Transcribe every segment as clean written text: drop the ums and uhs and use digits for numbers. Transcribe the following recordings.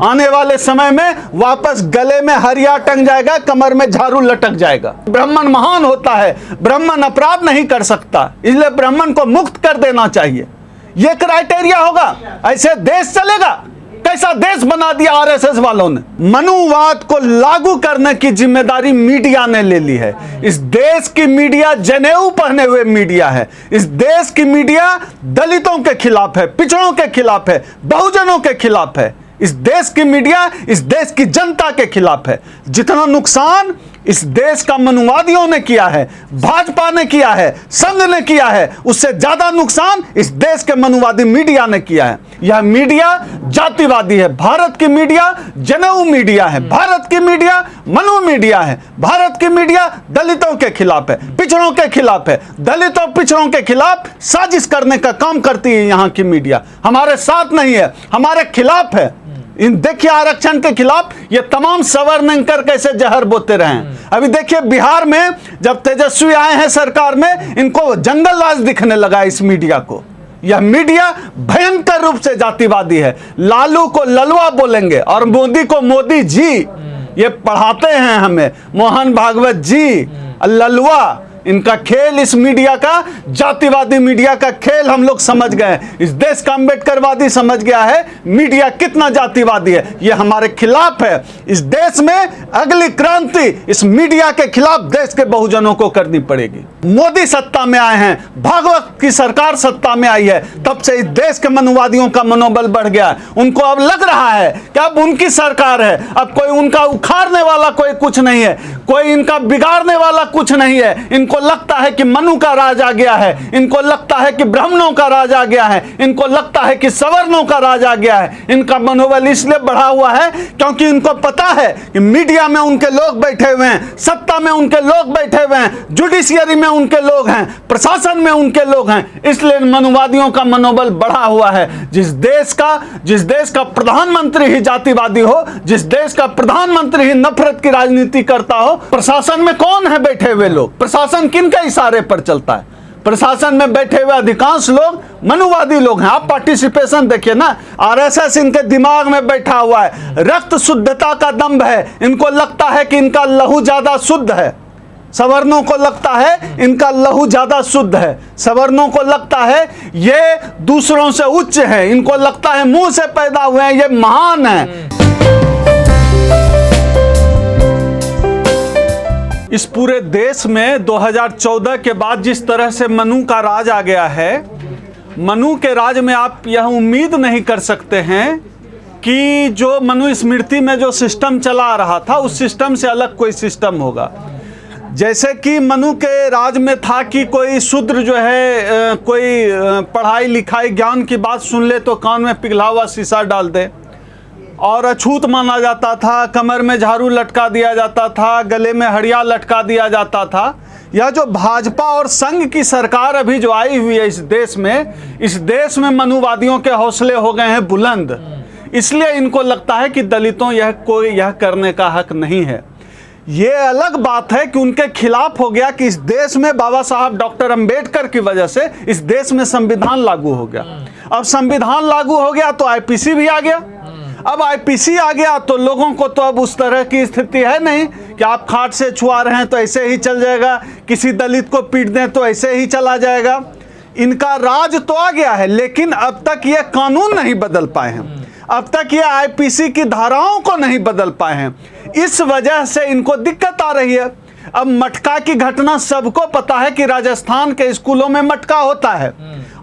आने वाले समय में वापस गले में हरिया टंग जाएगा, कमर में झाड़ू लटक जाएगा। ब्राह्मण महान होता है, ब्राह्मण अपराध नहीं कर सकता, इसलिए ब्राह्मण को मुक्त कर देना चाहिए। यह क्राइटेरिया होगा, ऐसे देश चलेगा? कैसा देश बना दिया आरएसएस वालों ने। मनुवाद को लागू करने की जिम्मेदारी मीडिया ने ले ली है। इस देश की मीडिया जनेऊ पहने हुए मीडिया है। इस देश की मीडिया दलितों के खिलाफ है, पिछड़ों के खिलाफ है, बहुजनों के खिलाफ है। इस देश की मीडिया इस देश की जनता के खिलाफ है। जितना नुकसान इस देश का मनुवादियों ने किया है, भाजपा ने किया है, संघ ने किया है, उससे ज्यादा नुकसान इस देश के मनुवादी मीडिया ने किया है। यह मीडिया जातिवादी है। भारत की मीडिया जनेऊ मीडिया है, भारत की मीडिया मनु मीडिया है, भारत की मीडिया दलितों के खिलाफ है, पिछड़ों के खिलाफ है। दलितों पिछड़ों के खिलाफ साजिश करने का काम करती है यहाँ की मीडिया। हमारे साथ नहीं है, हमारे खिलाफ है। इन देखिए आरक्षण के खिलाफ ये तमाम सवर्ण एंकर कैसे जहर बोते रहे हैं। अभी देखिए बिहार में जब तेजस्वी आए हैं सरकार में, इनको जंगल राज दिखने लगा इस मीडिया को। यह मीडिया भयंकर रूप से जातिवादी है। लालू को ललवा बोलेंगे और मोदी को मोदी जी। ये पढ़ाते हैं हमें मोहन भागवत जी। ललवा इनका खेल, इस मीडिया का, जातिवादी मीडिया का खेल हम लोग समझ गए। इस देश का अम्बेडकरवादी समझ गया है मीडिया कितना जातिवादी है। ये हमारे खिलाफ है। इस देश में अगली क्रांति इस मीडिया के खिलाफ देश के बहुजनों को करनी पड़ेगी। मोदी सत्ता में आए हैं, भागवत की सरकार सत्ता में आई है, तब से इस देश के मनुवादियों का मनोबल बढ़ गया है। उनको अब लग रहा है कि अब उनकी सरकार है, अब कोई उनका उखाड़ने वाला कोई कुछ नहीं है, कोई इनका बिगाड़ने वाला कुछ नहीं है। इनको लगता है कि मनु का राज आ गया है, इनको लगता है कि ब्राह्मणों का राज आ गया है, इनको लगता है कि सवर्णों का राज आ गया है। इनका मनोबल इसलिए बढ़ा हुआ है क्योंकि इनको पता है कि मीडिया में उनके लोग बैठे हुए हैं, सत्ता में उनके लोग बैठे हुए हैं, जुडिशियरी में उनके लोग हैं, प्रशासन में उनके लोग हैं। इसलिए मनुवादियों का मनोबल बढ़ा हुआ है। जिस देश का प्रधानमंत्री ही जातिवादी हो, जिस देश का प्रधानमंत्री ही नफरत की राजनीति करता हो, प्रशासन में कौन है बैठे हुए लोग? प्रशासन किनके इशारे पर चलता है? प्रशासन में बैठे हुए अधिकांश लोग मनुवादी लोग हैं। आप पार्टिसिपेशन देखिए ना, आरएसएस इनके दिमाग में बैठा हुआ है। रक्त शुद्धता का दंभ है। इनको लगता है कि इनका लहू ज्यादा शुद्ध है। सवर्णों को लगता है इनका लहू ज्यादा शुद्ध है। सवर्णों को लगता है ये दूसरों से उच्च है। इनको लगता है मुंह से पैदा हुए हैं, ये महान है। इस पूरे देश में 2014 के बाद जिस तरह से मनु का राज आ गया है, मनु के राज में आप यह उम्मीद नहीं कर सकते हैं कि जो मनु स्मृति में जो सिस्टम चला रहा था उस सिस्टम से अलग कोई सिस्टम होगा। जैसे कि मनु के राज में था कि कोई शूद्र जो है कोई पढ़ाई लिखाई ज्ञान की बात सुन ले तो कान में पिघला हुआ शीशा डाल दे और अछूत माना जाता था, कमर में झाड़ू लटका दिया जाता था, गले में हड़िया लटका दिया जाता था। यह जो भाजपा और संघ की सरकार अभी जो आई हुई है इस देश में मनुवादियों के हौसले हो गए हैं बुलंद। इसलिए इनको लगता है कि दलितों यह करने का हक नहीं है। ये अलग बात है कि उनके खिलाफ हो गया कि इस देश में बाबा साहब डॉक्टर अंबेडकर की वजह से इस देश में संविधान लागू हो गया। अब संविधान लागू हो गया तो आईपीसी भी आ गया। अब आईपीसी आ गया तो लोगों को तो अब उस तरह की स्थिति है नहीं कि आप खाट से छुआ रहे हैं तो ऐसे ही चल जाएगा, किसी दलित को पीट दें तो ऐसे ही चला जाएगा। इनका राज तो आ गया है, लेकिन अब तक ये कानून नहीं बदल पाए हैं, अब तक ये आईपीसी की धाराओं को नहीं बदल पाए हैं। इस वजह से इनको दिक्कत आ रही है। अब मटका की घटना सबको पता है कि राजस्थान के स्कूलों में मटका होता है,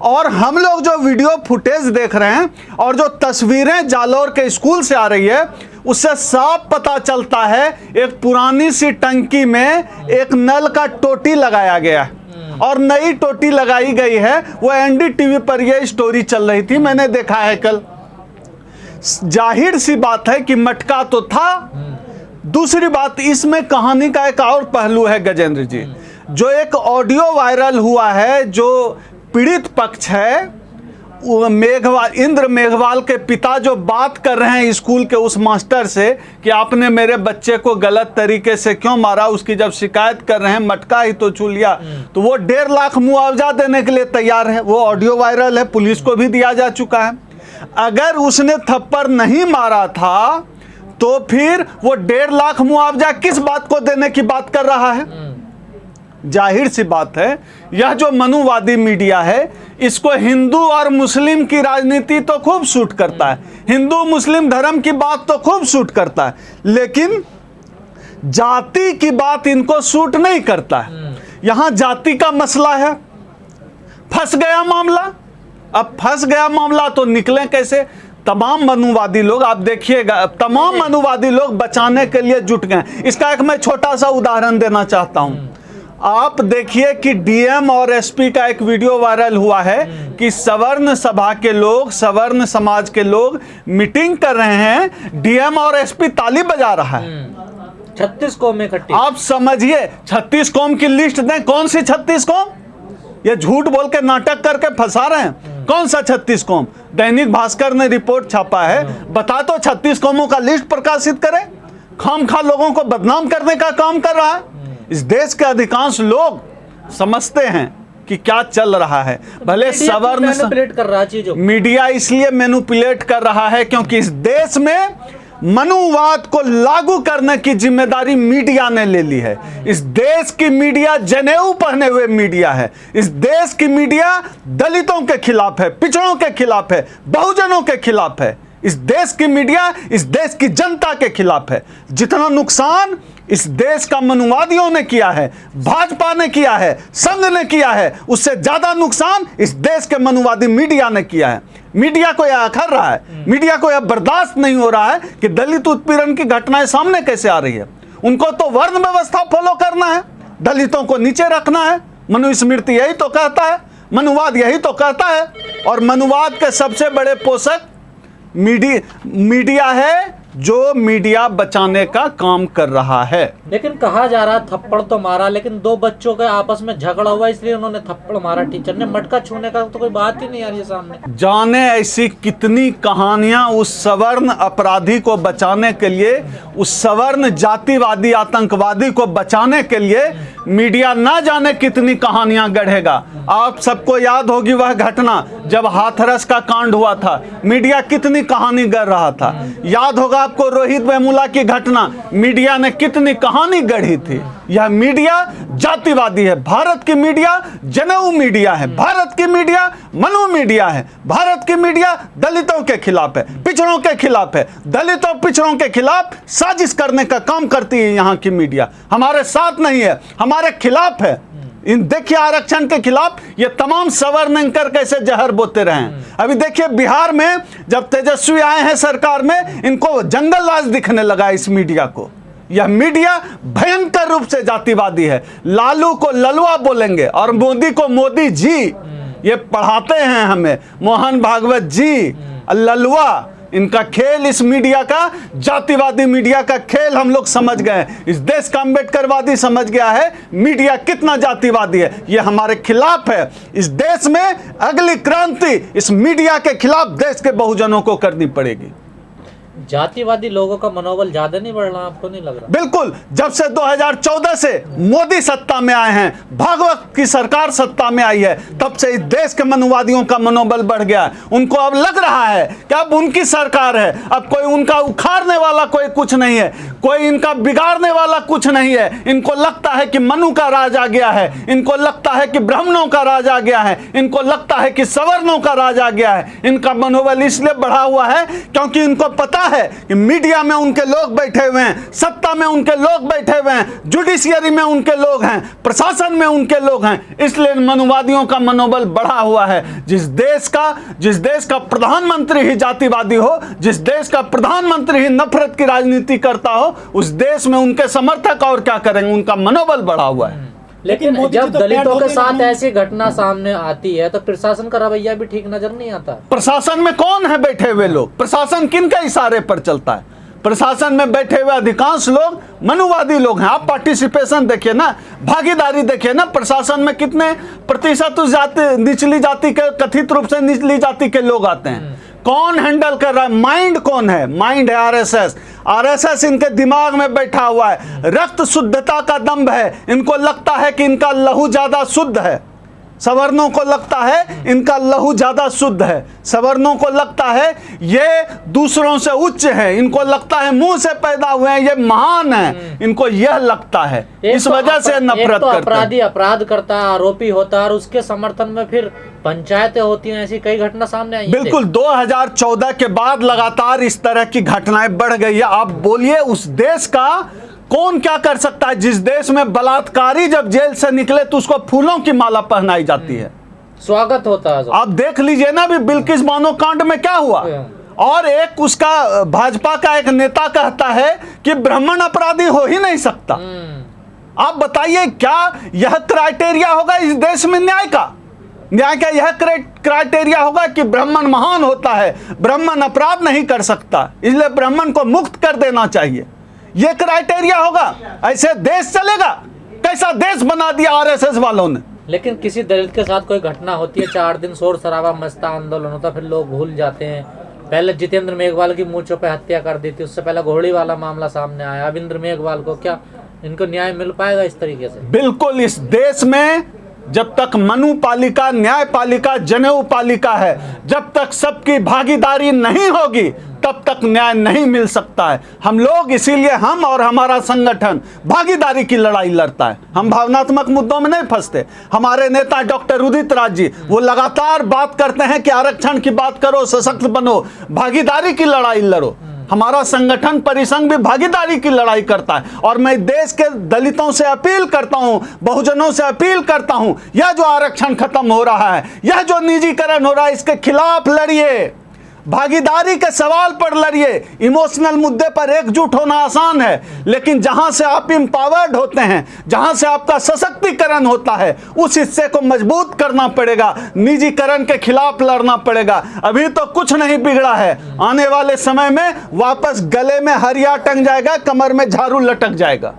और हम लोग जो वीडियो फुटेज देख रहे हैं और जो तस्वीरें जालौर के स्कूल से आ रही है उससे साफ पता चलता है एक पुरानी सी टंकी में एक नल का टोटी लगाया गया है और नई टोटी लगाई गई है। वो एनडीटीवी पर यह स्टोरी चल रही थी, मैंने देखा है कल। जाहिर सी बात है कि मटका तो था। दूसरी बात, इसमें कहानी का एक और पहलू है गजेंद्र जी, जो एक ऑडियो वायरल हुआ है, जो पीड़ित पक्ष है इंद्र मेघवाल के पिता जो बात कर रहे हैं स्कूल के उस मास्टर से कि आपने मेरे बच्चे को गलत तरीके से क्यों मारा, उसकी जब शिकायत कर रहे हैं, मटका ही तो छू लिया, तो वो 1.5 लाख मुआवजा देने के लिए तैयार है। वो ऑडियो वायरल है, पुलिस को भी दिया जा चुका है। अगर उसने थप्पड़ नहीं मारा था तो फिर वो 1.5 लाख मुआवजा किस बात को देने की बात कर रहा है? जाहिर सी बात है, यह जो मनुवादी मीडिया है इसको हिंदू और मुस्लिम की राजनीति तो खूब सूट करता है, हिंदू मुस्लिम धर्म की बात तो खूब सूट करता है, लेकिन जाति की बात इनको सूट नहीं करता है। यहां जाति का मसला है, फंस गया मामला। अब फंस गया मामला तो निकले कैसे? तमाम मनुवादी लोग, आप देखिएगा, तमाम मनुवादी लोग बचाने के लिए जुट गए। इसका एक मैं छोटा सा उदाहरण देना चाहता हूं। आप देखिए कि डीएम और एसपी का एक वीडियो वायरल हुआ है कि सवर्ण सभा के लोग, सवर्ण समाज के लोग मीटिंग कर रहे हैं, डीएम और एसपी ताली बजा रहा है। 36 कौम इकट्ठी। आप समझिए, 36 कौम की लिस्ट दें, कौन सी 36 कौम? ये झूठ बोल के नाटक करके फंसा रहे हैं। कौन सा 36 कौम? दैनिक भास्कर ने रिपोर्ट छापा है, बता तो 36 कौमों का लिस्ट प्रकाशित करे। खामखा लोगों को बदनाम करने का काम कर रहा है। इस देश के अधिकांश लोग समझते हैं कि क्या चल रहा है। भले सवर्ण कर रहा चीजों, मीडिया इसलिए मैनिपुलेट कर रहा है क्योंकि इस देश में मनुवाद को लागू करने की जिम्मेदारी मीडिया ने ले ली है। इस देश की मीडिया जनेऊ पहने हुए मीडिया है। इस देश की मीडिया दलितों के खिलाफ है, पिछड़ों के खिलाफ है, बहुजनों के खिलाफ है। इस देश की मीडिया इस देश की जनता के खिलाफ है। जितना नुकसान इस देश का मनुवादियों ने किया है, भाजपा ने किया है, संघ ने किया है, उससे ज्यादा नुकसान इस देश के मनुवादी मीडिया ने किया है। मीडिया को यह अखर रहा है, मीडिया को यह बर्दाश्त नहीं हो रहा है कि दलित उत्पीड़न की घटनाएं सामने कैसे आ रही है। उनको तो वर्ण व्यवस्था फॉलो करना है, दलितों को नीचे रखना है। मनुस्मृति यही तो कहता है, मनुवाद यही तो कहता है। और मनुवाद के सबसे बड़े पोषक मीडिया है, जो मीडिया बचाने का काम कर रहा है। लेकिन कहा जा रहा थप्पड़ तो मारा, लेकिन 2 बच्चों के आपस में झगड़ा हुआ इसलिए उन्होंने थप्पड़ मारा। टीचर ने मटका छूने का तो कोई बात ही नहीं आ रही है सामने। जाने ऐसी कितनी कहानियां उस सवर्ण अपराधी को बचाने के लिए, उस सवर्ण जातिवादी आतंकवादी को बचाने के लिए मीडिया ना जाने कितनी कहानियां गढ़ेगा। आप सबको याद होगी वह घटना जब हाथरस का कांड हुआ था, मीडिया कितनी कहानी गढ़ रहा था। याद होगा आपको रोहित वेमुला की घटना, मीडिया ने कितनी कहानी गढ़ी थी। यह मीडिया जातिवादी है। भारत की मीडिया जनेऊ मीडिया है, भारत की मीडिया मनु मीडिया है, भारत की मीडिया दलितों के खिलाफ है, पिछड़ों के खिलाफ है। दलितों पिछड़ों के खिलाफ साजिश करने का काम करती है यहाँ की मीडिया। हमारे साथ नहीं है, हमारे खिलाफ है। इन देखिए आरक्षण के खिलाफ ये तमाम सवर्ण एंकर कैसे जहर बोते रहे हैं। अभी देखिए बिहार में जब तेजस्वी आए हैं सरकार में, इनको जंगल राज दिखने लगा इस मीडिया को। यह मीडिया भयंकर रूप से जातिवादी है। लालू को ललुआ बोलेंगे और मोदी को मोदी जी। ये पढ़ाते हैं हमें मोहन भागवत जी। ललुआ इनका खेल, इस मीडिया का, जातिवादी मीडिया का खेल हम लोग समझ गए। इस देश का अम्बेडकरवादी समझ गया है मीडिया कितना जातिवादी है। ये हमारे खिलाफ है। इस देश में अगली क्रांति इस मीडिया के खिलाफ देश के बहुजनों को करनी पड़ेगी। जातिवादी लोगों का मनोबल ज्यादा नहीं बढ़ रहा, आपको नहीं लग रहा? बिल्कुल, जब से 2014 से मोदी सत्ता में आए हैं, भागवत की सरकार सत्ता में आई है, तब से इस देश के मनुवादियों का मनोबल बढ़ गया है। उनको अब लग रहा है कि अब उनकी सरकार है, अब कोई उनका उखाड़ने वाला कोई कुछ नहीं है, कोई इनका बिगाड़ने वाला कुछ नहीं है। इनको लगता है कि मनु का राज आ गया है, इनको लगता है कि ब्राह्मणों का राज आ गया है, इनको लगता है कि सवर्णों का राज आ गया है। इनका मनोबल इसलिए बढ़ा हुआ है क्योंकि इनको पता है कि मीडिया में उनके लोग बैठे हुए हैं, सत्ता में उनके लोग बैठे हुए हैं, जुडिशियरी में उनके लोग हैं, प्रशासन में उनके लोग हैं। इसलिए मनुवादियों का मनोबल बढ़ा हुआ है। जिस देश का प्रधानमंत्री ही जातिवादी हो, जिस देश का प्रधानमंत्री ही नफरत की राजनीति करता हो, उस देश में उनके समर्थक और क्या करेंगे, उनका मनोबल बढ़ा हुआ है। लेकिन जब दलितों के साथ ऐसी घटना सामने आती है तो प्रशासन का रवैया भी ठीक नजर नहीं आता। प्रशासन में कौन है बैठे हुए लोग? प्रशासन किनके इशारे पर चलता है? प्रशासन में बैठे हुए अधिकांश लोग मनुवादी लोग हैं। आप पार्टिसिपेशन देखिए ना, भागीदारी देखिए ना, प्रशासन में कितने प्रतिशत निचली जाति के, कथित रूप से निचली जाति के लोग आते हैं। कौन हैंडल कर रहा है? माइंड कौन है? माइंड है आरएसएस। आरएसएस इनके दिमाग में बैठा हुआ है। रक्त शुद्धता का दंभ है, इनको लगता है कि इनका लहू ज्यादा शुद्ध है। सवर्णों को लगता है इनका लहू ज्यादा शुद्ध है, सवर्णों को लगता है ये दूसरों से उच्च है, इनको लगता है मुंह से पैदा हुए हैं, ये महान है, इनको यह लगता है, इस वजह से नफरत करते हैं। अपराधी अपराध करता है, आरोपी होता है और उसके समर्थन में फिर पंचायतें होती हैं, ऐसी कई घटना सामने आई। बिल्कुल 2014 के बाद लगातार इस तरह की घटनाएं बढ़ गई है। आप बोलिए उस देश का कौन क्या कर सकता है जिस देश में बलात्कारी जब जेल से निकले तो उसको फूलों की माला पहनाई जाती है, स्वागत होता है। आप देख लीजिए ना भी बिल्किस बानो कांड में क्या हुआ। और एक उसका भाजपा का एक नेता कहता है कि ब्राह्मण अपराधी हो ही नहीं सकता। आप बताइए क्या यह क्राइटेरिया होगा इस देश में न्याय का? न्याय का यह क्राइटेरिया होगा कि ब्राह्मण महान होता है, ब्राह्मण अपराध नहीं कर सकता, इसलिए ब्राह्मण को मुक्त कर देना चाहिए, यह क्राइटेरिया होगा? ऐसे देश चलेगा? कैसा देश बना दिया आरएसएस वालों ने। लेकिन किसी दलित के साथ कोई घटना होती है, 4 दिन शोर शराबा मस्ता आंदोलन होता, फिर लोग भूल जाते हैं। पहले जितेंद्र मेघवाल की मूंछों पे हत्या कर दी थी, उससे पहले घोड़ी वाला मामला सामने आया। अब इंद्र मेघवाल को क्या इनको न्याय मिल पाएगा इस तरीके से? बिल्कुल, इस देश में जब तक मनु पालिका, न्याय पालिका, जनेऊ पालिका है, जब तक सबकी भागीदारी नहीं होगी तब तक न्याय नहीं मिल सकता है। हम लोग इसीलिए हम और हमारा संगठन भागीदारी की लड़ाई लड़ता है। हम भावनात्मक मुद्दों में नहीं फंसते। हमारे नेता डॉक्टर उदित राज जी वो लगातार बात करते हैं कि आरक्षण की बात करो, सशक्त बनो, भागीदारी की लड़ाई लड़ो। हमारा संगठन परिसंघ भी भागीदारी की लड़ाई करता है। और मैं देश के दलितों से अपील करता हूं, बहुजनों से अपील करता हूं, यह जो आरक्षण खत्म हो रहा है, यह जो निजीकरण हो रहा है, इसके खिलाफ लड़िए, भागीदारी के सवाल पर लड़िए। इमोशनल मुद्दे पर एकजुट होना आसान है, लेकिन जहां से आप एम्पावर्ड होते हैं, जहां से आपका सशक्तिकरण होता है, उस हिस्से को मजबूत करना पड़ेगा, निजीकरण के खिलाफ लड़ना पड़ेगा। अभी तो कुछ नहीं बिगड़ा है, आने वाले समय में वापस गले में हरिया टंग जाएगा, कमर में झाड़ू लटक जाएगा।